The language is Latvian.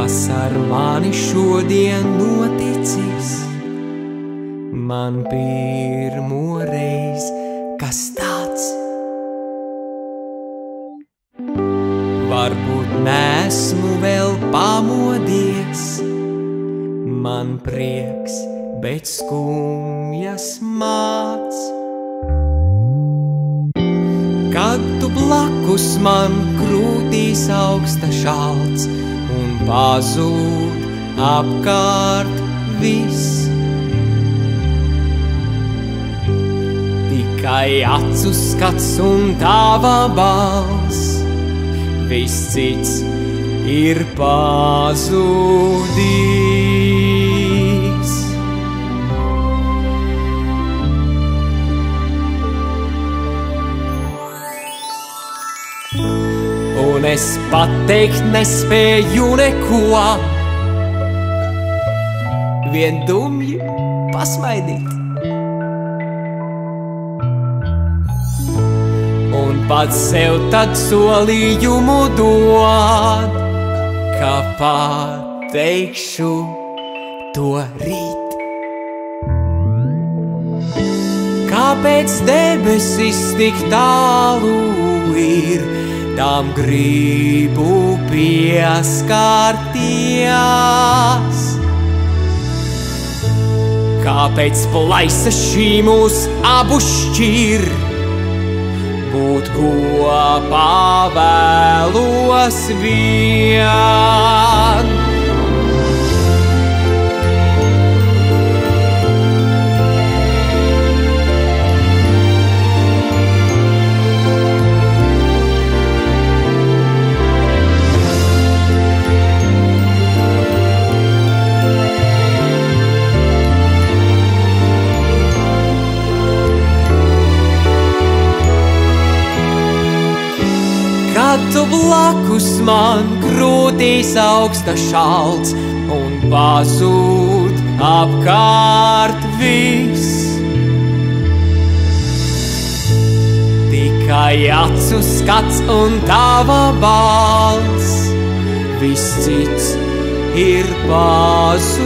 kas ar mani šodien noticis. Man pirmo reiz, kas tāds. Varbūt nesmu vēl pamodies, man prieks, bet skumjas māc. Kad tu blakus man krūtīs augsta šalts un pazūd apkārt viss. Tikai acu skats un tava balss, viss cits ir pazudīs. Un es pateikt nespēju neko, vien dumji pasmaidīt. Un pats sev tad solījumu dod, ka pateikšu to rīt. Kāpēc debesis tik tālu ir, tam gribu pieskarties. Kāpēc plaisa šī mūs abu šķir, būt kopā vēlos vien. Kad tu blakus man krūtīs augsta šalts un pazūd apkārt viss. Tikai acu skats un tava balss, viss cits ir pazudījis.